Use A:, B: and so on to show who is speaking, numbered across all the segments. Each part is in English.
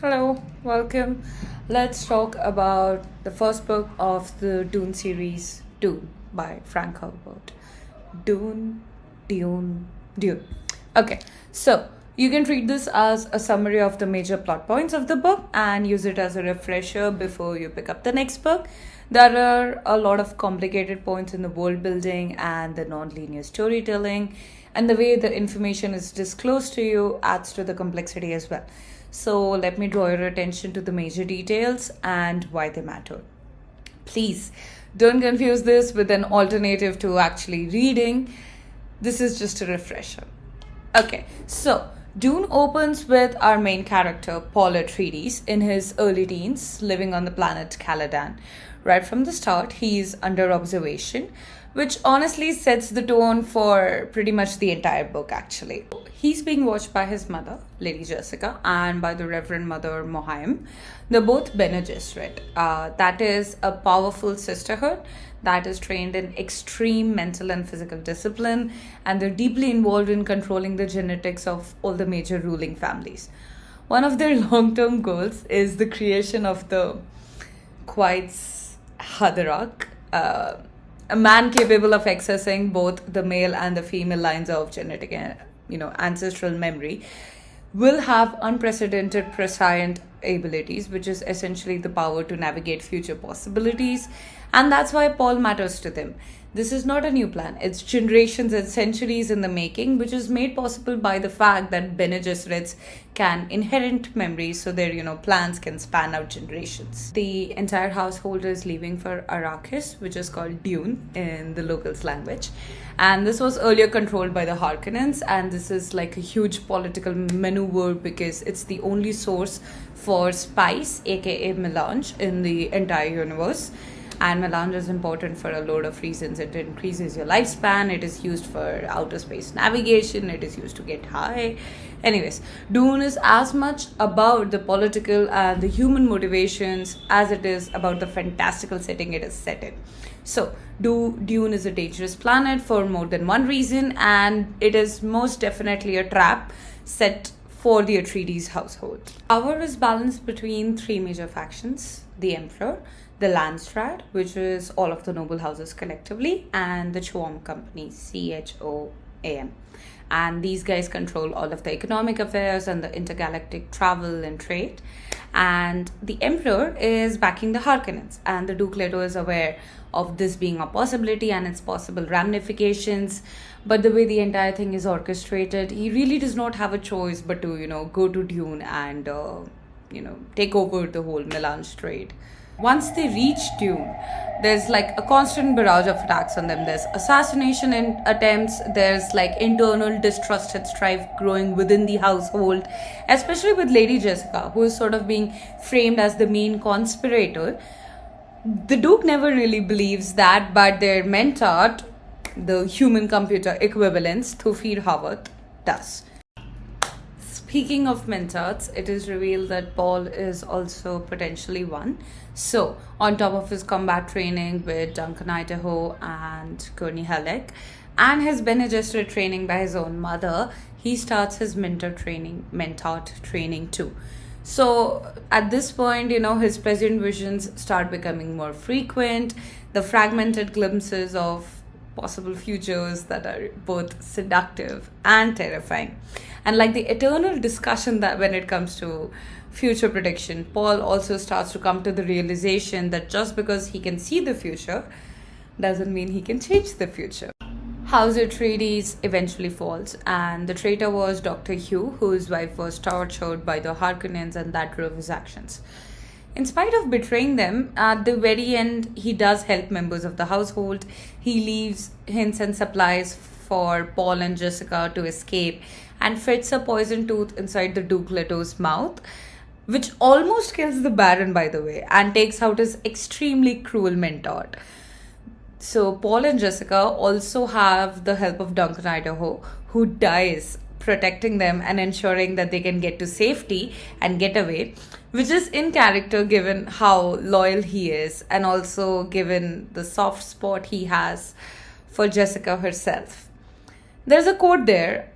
A: Hello, welcome. Let's talk about the first book of the Dune series, Dune by Frank Herbert. Dune, Dune, Dune. Okay, so you can treat this as a summary of the major plot points of the book and use it as a refresher before you pick up the next book. There are a lot of complicated points in the world building and the non-linear storytelling, and the way the information is disclosed to you adds to the complexity as well. So, let me draw your attention to the major details and why they matter. Please don't confuse this with an alternative to actually reading. This is just a refresher. Okay, so Dune opens with our main character, Paul Atreides, in his early teens, living on the planet Caladan. Right from the start, he's under observation, which honestly sets the tone for pretty much the entire book, actually. He's being watched by his mother, Lady Jessica, and by the Reverend Mother Mohaim. They're both Bene Gesserit. That is a powerful sisterhood that is trained in extreme mental and physical discipline, and they're deeply involved in controlling the genetics of all the major ruling families. One of their long term goals is the creation of the Quait's Haderach, a man capable of accessing both the male and the female lines of genetic, ancestral memory, will have unprecedented prescient abilities, which is essentially the power to navigate future possibilities. And that's why Paul matters to them. This is not a new plan. It's generations and centuries in the making, which is made possible by the fact that Bene Gesserits can inherit memories, so their plans can span out generations. The entire household is leaving for Arrakis, which is called Dune in the locals' language. And this was earlier controlled by the Harkonnens, and this is like a huge political maneuver because it's the only source for spice, aka melange, in the entire universe. And melange is important for a load of reasons. It increases your lifespan, it is used for outer space navigation, it is used to get high. Anyways, Dune is as much about the political and the human motivations as it is about the fantastical setting it is set in. So, Dune is a dangerous planet for more than one reason, and it is most definitely a trap set for the Atreides household. Power is balanced between three major factions: the Emperor, the Landstrad, which is all of the noble houses collectively, and the Chom Company, CHOAM. And these guys control all of the economic affairs and the intergalactic travel and trade. And the Emperor is backing the Harkonnens, and the Duke Leto is aware of this being a possibility and its possible ramifications. But the way the entire thing is orchestrated, he really does not have a choice but to, go to Dune and, take over the whole melange trade. Once they reach Dune, there's like a constant barrage of attacks on them. There's assassination attempts, there's like internal distrust and strife growing within the household, especially with Lady Jessica, who is sort of being framed as the main conspirator. The Duke never really believes that, but their mentor, the human computer equivalents, Thufir Hawat, does. Speaking of mentors, it is revealed that Paul is also potentially one. So, on top of his combat training with Duncan Idaho and Gurney Halleck, and his Bene Gesserit training by his own mother, he starts his mentor training too. So, at this point, his prescient visions start becoming more frequent. The fragmented glimpses of possible futures that are both seductive and terrifying. And like the eternal discussion that when it comes to future prediction, Paul also starts to come to the realization that just because he can see the future doesn't mean he can change the future. House Atreides eventually falls, and the traitor was Dr. Hugh, whose wife was tortured by the Harkonnens, and that drove his actions. In spite of betraying them, at the very end, he does help members of the household. He leaves hints and supplies for Paul and Jessica to escape and fits a poison tooth inside the Duke Leto's mouth, which almost kills the Baron, by the way, and takes out his extremely cruel mentor. So, Paul and Jessica also have the help of Duncan Idaho, who dies protecting them and ensuring that they can get to safety and get away, which is in character given how loyal he is and also given the soft spot he has for Jessica herself. There's a quote there,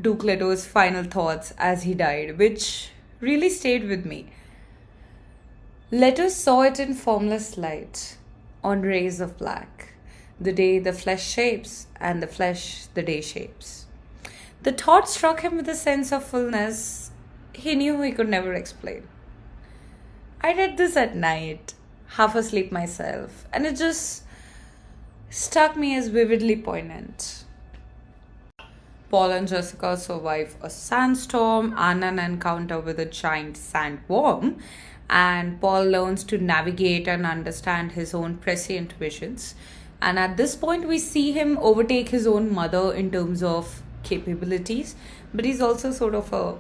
A: Duke Leto's final thoughts as he died, which really stayed with me. Letters saw it in formless light, on rays of black. The day the flesh shapes, and the flesh the day shapes. The thought struck him with a sense of fullness he knew he could never explain. I read this at night, half asleep myself, and it just struck me as vividly poignant. Paul and Jessica survive a sandstorm and an encounter with a giant sandworm, and Paul learns to navigate and understand his own prescient visions. And at this point, we see him overtake his own mother in terms of capabilities, but he's also sort of a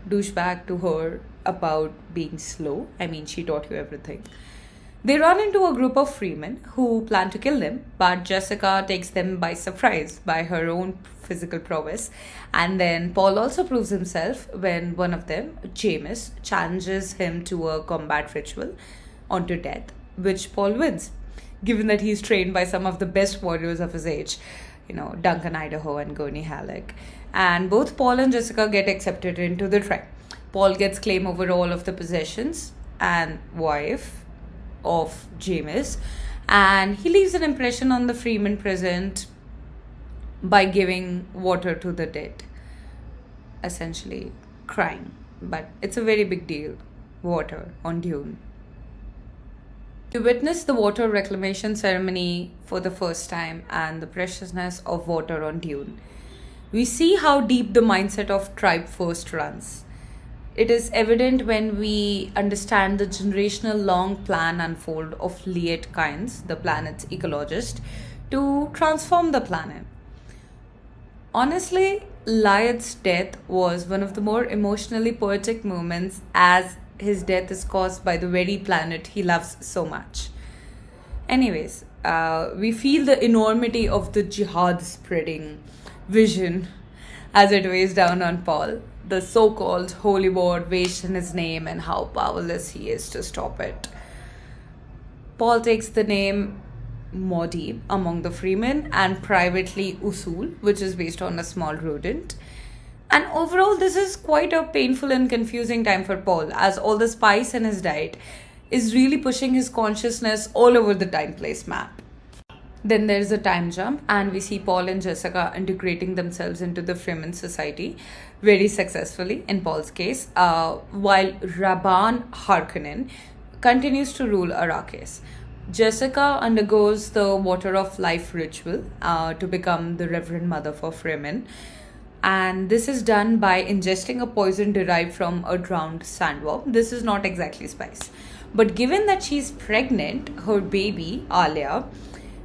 A: douchebag to her about being slow. I mean, she taught you everything. They run into a group of freemen who plan to kill them, but Jessica takes them by surprise by her own physical prowess. And then Paul also proves himself when one of them, James, challenges him to a combat ritual onto death, which Paul wins, given that he's trained by some of the best warriors of his age, Duncan Idaho and Gurney Halleck. And both Paul and Jessica get accepted into the tribe. Paul gets claim over all of the possessions and wife of James, and he leaves an impression on the freemen present by giving water to the dead, essentially crying. But it's a very big deal, water on Dune. You witness the water reclamation ceremony for the first time and the preciousness of water on Dune. We see how deep the mindset of tribe first runs. It is evident when we understand the generational long plan unfold of Liet Kynes, the planet's ecologist, to transform the planet. Honestly, Liet's death was one of the more emotionally poetic moments, as his death is caused by the very planet he loves so much. Anyways, we feel the enormity of the jihad spreading vision as it weighs down on Paul. The so-called holy war waged in his name and how powerless he is to stop it. Paul takes the name Modi among the freemen and privately Usul, which is based on a small rodent. And overall, this is quite a painful and confusing time for Paul, as all the spice in his diet is really pushing his consciousness all over the time-place map. Then there's a time jump, and we see Paul and Jessica integrating themselves into the Freeman society very successfully in Paul's case, while Rabban Harkonnen continues to rule Arrakis. Jessica undergoes the Water of Life ritual to become the Reverend Mother for Freeman, and this is done by ingesting a poison derived from a drowned sandworm. This is not exactly spice, but given that she's pregnant, her baby, Alia,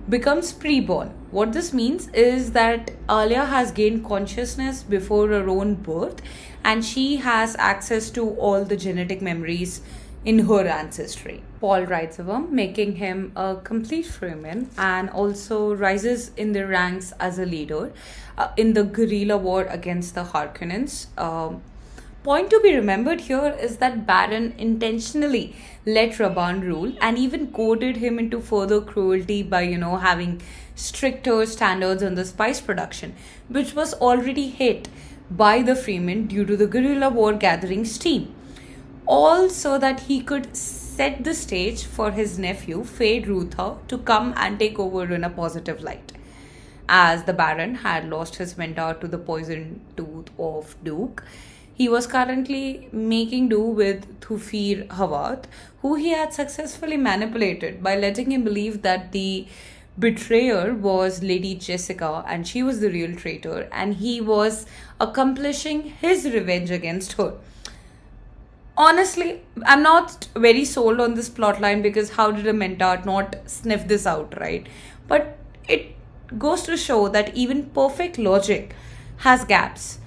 A: becomes preborn. What this means is that Alia has gained consciousness before her own birth, and she has access to all the genetic memories in her ancestry. Paul rides a worm, making him a complete freeman, and also rises in the ranks as a leader in the guerrilla war against the Harkonnens. Point to be remembered here is that Baron intentionally let Rabban rule and even goaded him into further cruelty by, having stricter standards on the spice production, which was already hit by the freemen due to the guerrilla war gathering steam. All so that he could set the stage for his nephew, Fade Ruther, to come and take over in a positive light. As the Baron had lost his mentor to the poison tooth of Duke, he was currently making do with Thufir Hawat, who he had successfully manipulated by letting him believe that the betrayer was Lady Jessica and she was the real traitor, and he was accomplishing his revenge against her. Honestly, I'm not very sold on this plotline, because how did a mentor not sniff this out, right? But it goes to show that even perfect logic has gaps.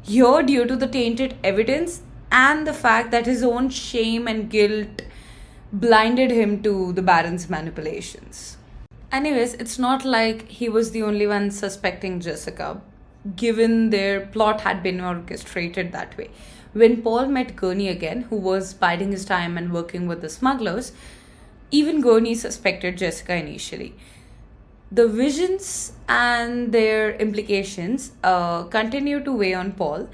A: Here, due to the tainted evidence and the fact that his own shame and guilt blinded him to the Baron's manipulations. Anyways, it's not like he was the only one suspecting Jessica, given their plot had been orchestrated that way. When Paul met Gurney again, who was biding his time and working with the smugglers, even Gurney suspected Jessica initially. The visions and their implications continue to weigh on Paul,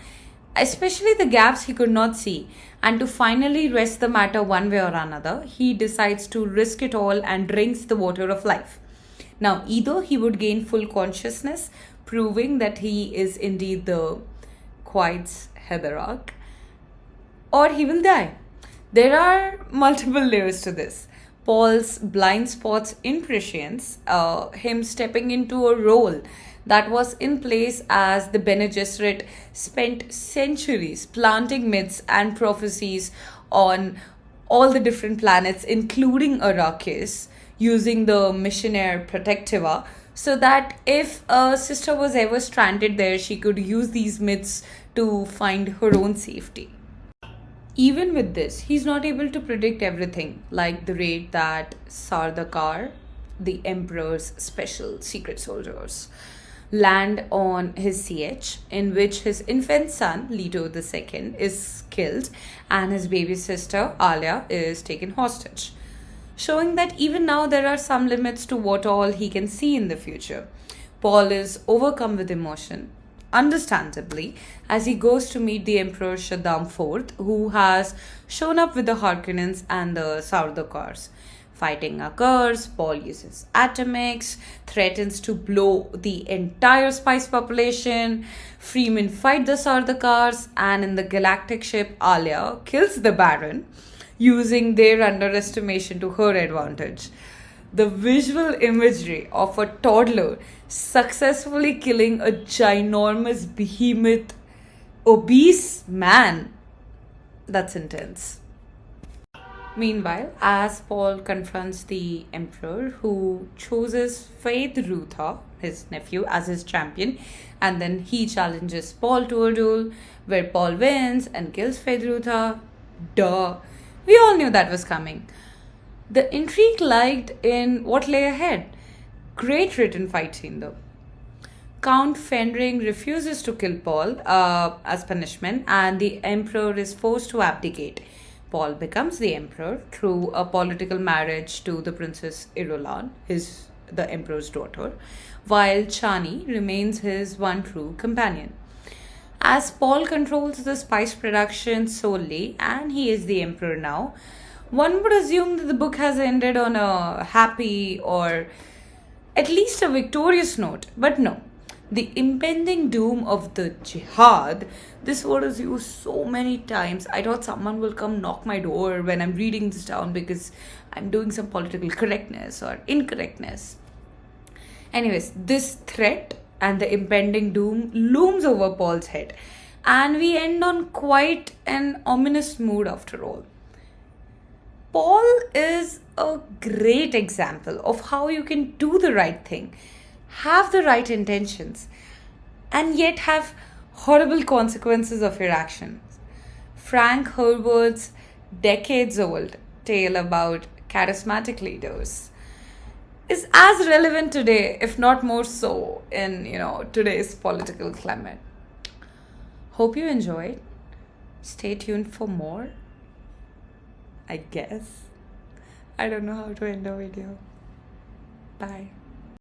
A: especially the gaps he could not see, And to finally wrest the matter one way or another, he decides to risk it all and drinks the water of life. Now, either he would gain full consciousness, proving that he is indeed the Quaid's Heatherarch, or he will die. There are multiple layers to this. Paul's blind spots in prescience, him stepping into a role that was in place as the Bene Gesserit spent centuries planting myths and prophecies on all the different planets, including Arrakis, using the missionaire Protectiva, so that if a sister was ever stranded there, she could use these myths to find her own safety. Even with this, he's not able to predict everything, like the rate that Sardaukar, the Emperor's special secret soldiers, land on his CH, in which his infant son, Leto II, is killed and his baby sister, Alia, is taken hostage, showing that even now there are some limits to what all he can see in the future. Paul is overcome with emotion, understandably, as he goes to meet the Emperor Shaddam IV, who has shown up with the Harkonnens and the Sardaukars. Fighting occurs, Paul uses atomics, threatens to blow the entire spice population, Freeman fight the Sardaukars, and in the galactic ship Alia kills the Baron, using their underestimation to her advantage. The visual imagery of a toddler successfully killing a ginormous behemoth, obese man, that's intense. Meanwhile, as Paul confronts the Emperor, who chooses Faith Rutha, his nephew, as his champion, and then he challenges Paul to a duel where Paul wins and kills Faith Rutha. Duh. We all knew that was coming. The intrigue lied in what lay ahead. Great written fight scene though. Count Fenring refuses to kill Paul as punishment, and the Emperor is forced to abdicate. Paul becomes the Emperor through a political marriage to the Princess Irulan, the Emperor's daughter, while Chani remains his one true companion. As Paul controls the spice production solely, and he is the Emperor now, one would assume that the book has ended on a happy or at least a victorious note, but no. The impending doom of the jihad, this word is used so many times. I thought someone will come knock my door when I'm reading this down because I'm doing some political correctness or incorrectness. Anyways, this threat and the impending doom looms over Paul's head, and we end on quite an ominous mood after all. Paul is a great example of how you can do the right thing, have the right intentions, and yet have horrible consequences of your actions. Frank Herbert's decades-old tale about charismatic leaders is as relevant today, if not more so, in today's political climate. Hope you enjoyed. Stay tuned for more. I guess. I don't know how to end a video. Bye.